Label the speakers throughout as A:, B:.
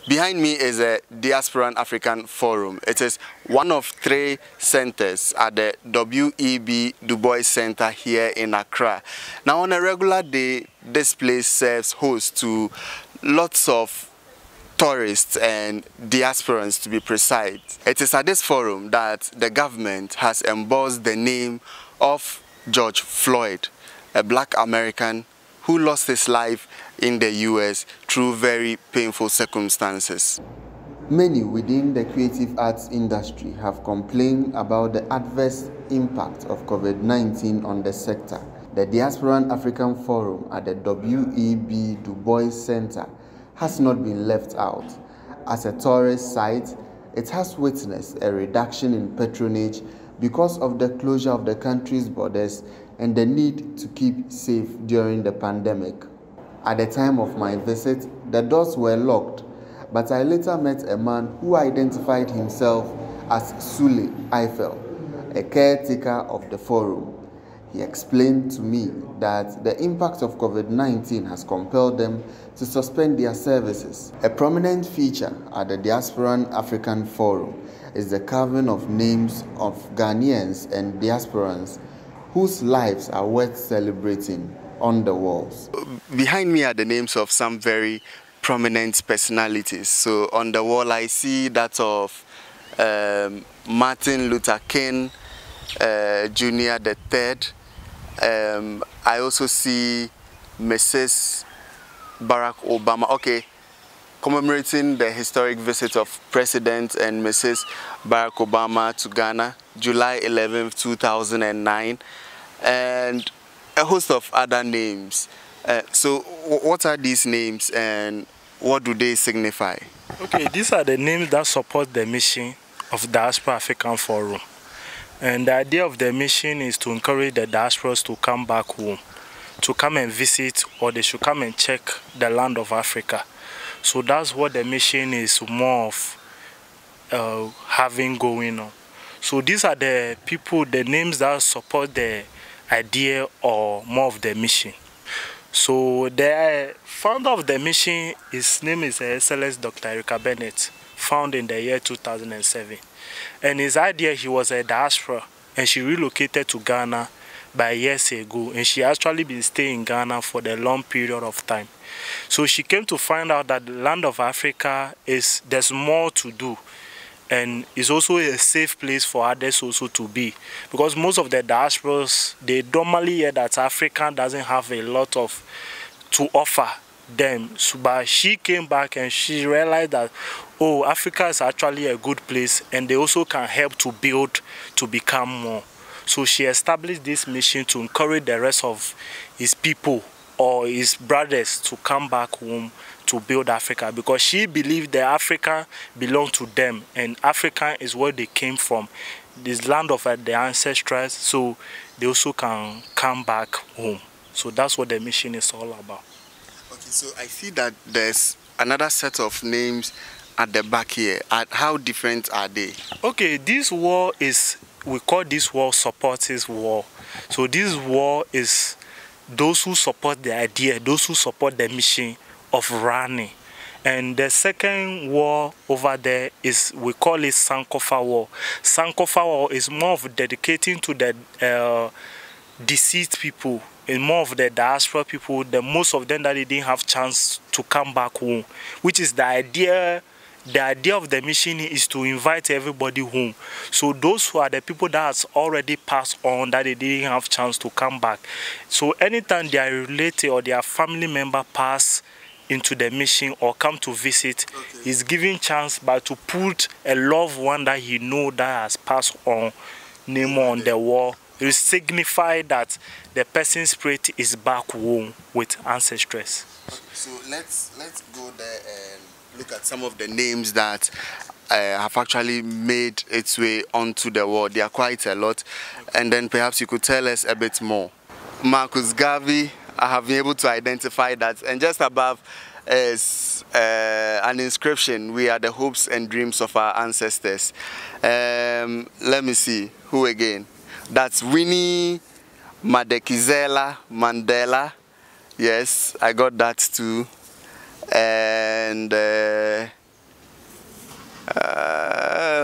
A: Behind me is a Diasporan African Forum. It is one of 3 centers at the W.E.B Du Bois Center here in Accra. Now, on a regular day, this place serves host to lots of tourists and diasporans, to be precise. It is at this forum that the government has embossed the name of George Floyd, a black American who lost his life in the US through very painful circumstances. Many within the creative arts industry have complained about the adverse impact of COVID-19 on the sector. The Diasporan African Forum at the W.E.B Du Bois Center has not been left out. As a tourist site, it has witnessed a reduction in patronage because of the closure of the country's borders and the need to keep safe during the pandemic. At the time of my visit, the doors were locked, but I later met a man who identified himself as Sule Eiffel, a caretaker of the forum. He explained to me that the impact of COVID-19 has compelled them to suspend their services. A prominent feature at the Diasporan African Forum is the carving of names of Ghanaians and diasporans whose lives are worth celebrating on the walls. Behind me are the names of some very prominent personalities. So on the wall I see that of Martin Luther King Jr. the Third. I also see Mrs. Barack Obama. Okay, commemorating the historic visit of President and Mrs. Barack Obama to Ghana, July 11, 2009, and a host of other names. So what are these names and what do they signify?
B: Okay, these are the names that support the mission of Diaspora African Forum. And the idea of the mission is to encourage the diasporas to come back home, to come and visit, or they should come and check the land of Africa. So that's what the mission is more of having going on. So these are the people, the names that support the idea or more of the mission. So the founder of the mission, his name is Excellence Dr. Erica Bennett, found in the year 2007. And his idea, he was a diaspora and she relocated to Ghana by years ago, and she actually been staying in Ghana for the long period of time. So she came to find out that the land of Africa there's more to do, and it's also a safe place for others also to be, because most of the diasporas, they normally hear that Africa doesn't have a lot to offer them. So, but she came back and she realized that, oh, Africa is actually a good place and they also can help to build to become more. So she established this mission to encourage the rest of his people or his brothers to come back home to build Africa, because she believed that Africa belonged to them and Africa is where they came from, this land of the ancestors, so they also can come back home. So that's what the mission is all about.
A: Okay, so I see that there's another set of names at the back here. How different are they? Okay,
B: this wall we call this wall supporters wall. So this wall is those who support the idea, those who support the mission of running. And the second wall over there we call it Sankofa wall. Sankofa wall is more of dedicating to the deceased people, and more of the diaspora people, most of them that they didn't have chance to come back home, which is the idea. The idea of the mission is to invite everybody home. So those who are the people that has already passed on, that they didn't have chance to come back. So anytime their relative or their family member pass into the mission or come to visit, he's given chance but to put a loved one that he know that has passed on name on the wall. It signifies that the person's spirit is back home with ancestors.
A: So let's go there and look at some of the names that have actually made its way onto the wall. There are quite a lot, and then perhaps you could tell us a bit more. Marcus Garvey, I have been able to identify that, and just above is an inscription: "We are the hopes and dreams of our ancestors." Let me see, who again? That's Winnie Madikizela Mandela. Yes, I got that too. And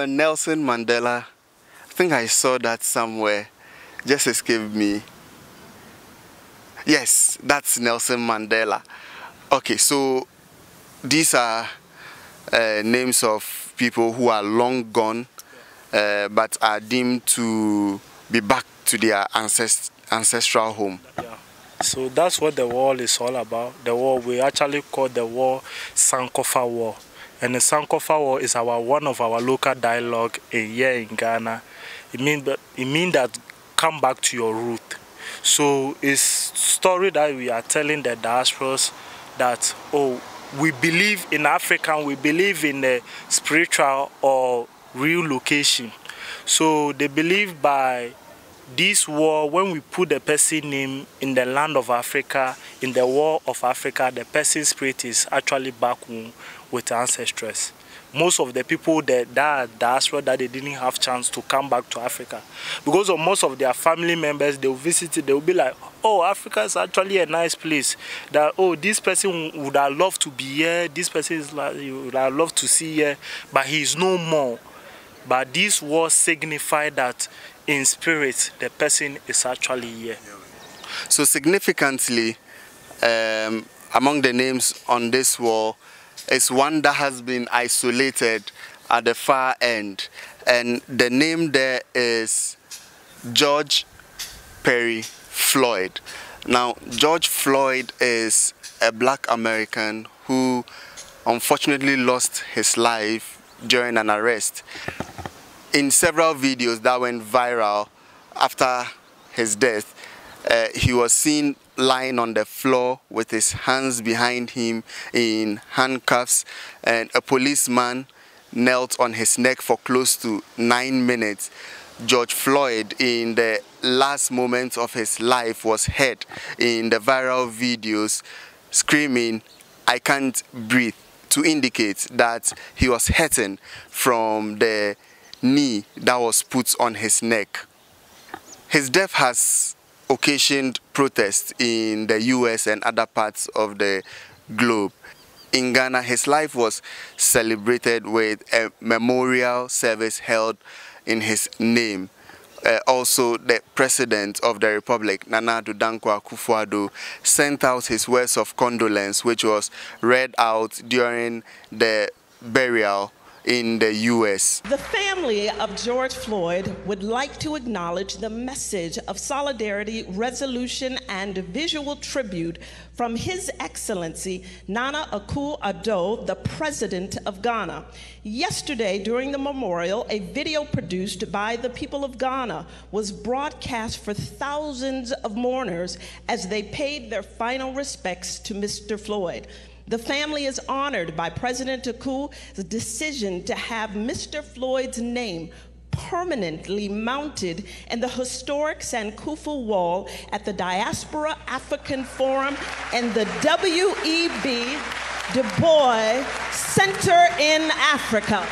A: Nelson Mandela. I think I saw that somewhere. Just escaped me. Yes, that's Nelson Mandela. Okay, so these are names of people who are long gone, but are deemed to be back to their ancestral home.
B: Yeah. So that's what the wall is all about. The wall, we actually call the wall Sankofa War. And the Sankofa War is one of our local dialogue here in Ghana. It means that come back to your root. So it's story that we are telling the diasporas that, oh, we believe in African, we believe in a spiritual or real location. So they believe by this war, when we put the person name in the land of Africa, in the war of Africa, the person's spirit is actually back home with ancestors. Most of the people that are diaspora that they didn't have chance to come back to Africa, because of most of their family members, they will visit it, they will be like, oh, Africa is actually a nice place. That, oh, this person would have loved to be here, this person is like, you would have loved to see here, but he is no more. But this war signified that in spirit, the person is actually here.
A: So significantly, among the names on this wall is one that has been isolated at the far end. And the name there is George Perry Floyd. Now, George Floyd is a black American who unfortunately lost his life during an arrest. In several videos that went viral after his death, he was seen lying on the floor with his hands behind him in handcuffs, and a policeman knelt on his neck for close to 9 minutes. George Floyd, in the last moments of his life, was heard in the viral videos screaming, "I can't breathe," to indicate that he was hurting from the knee that was put on his neck. His death has occasioned protests in the US and other parts of the globe. In Ghana, his life was celebrated with a memorial service held in his name. Also, the President of the Republic, Nana Addo Dankwa Akufo-Addo, sent out his words of condolence, which was read out during the burial in the US.
C: The family of George Floyd would like to acknowledge the message of solidarity, resolution, and visual tribute from His Excellency Nana Akufo-Addo, the President of Ghana. Yesterday, during the memorial, a video produced by the people of Ghana was broadcast for thousands of mourners as they paid their final respects to Mr. Floyd. The family is honored by President Akufo's decision to have Mr. Floyd's name permanently mounted in the historic Sankofa Wall at the Diaspora African Forum and the W.E.B Du Bois Center in Africa.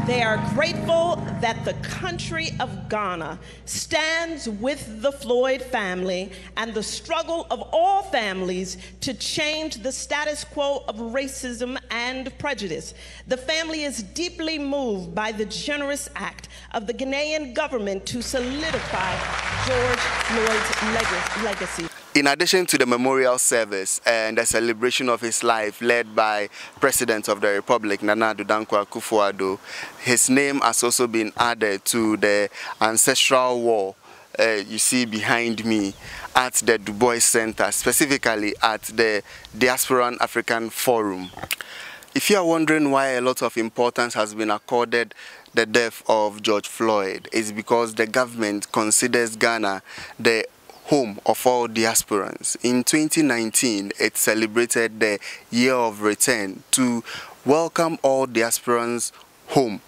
C: They are grateful that the country of Ghana stands with the Floyd family and the struggle of all families to change the status quo of racism and prejudice. The family is deeply moved by the generous act of the Ghanaian government to solidify George Floyd's legacy.
A: In addition to the memorial service and the celebration of his life led by President of the Republic, Nana Addo Dankwa Akufo-Addo, his name has also been added to the ancestral wall you see behind me at the Du Bois Center, specifically at the Diasporan African Forum. If you are wondering why a lot of importance has been accorded the death of George Floyd, it's because the government considers Ghana the home of all diasporans. In 2019, it celebrated the Year of Return to welcome all diasporans home.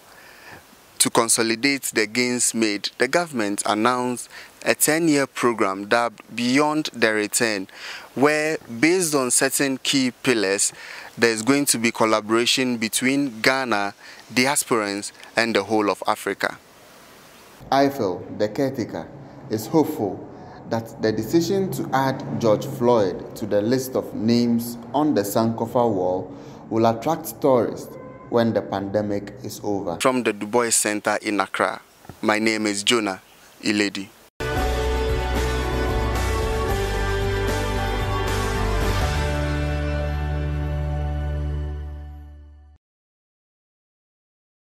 A: To consolidate the gains made, the government announced a 10-year program dubbed Beyond the Return, where, based on certain key pillars, there's going to be collaboration between Ghana, diasporans, and the whole of Africa.
D: Eiffel, the caretaker, is hopeful that the decision to add George Floyd to the list of names on the Sankofa wall will attract tourists when the pandemic is over.
A: From the Du Bois Center in Accra, my name is Jonah Iledi.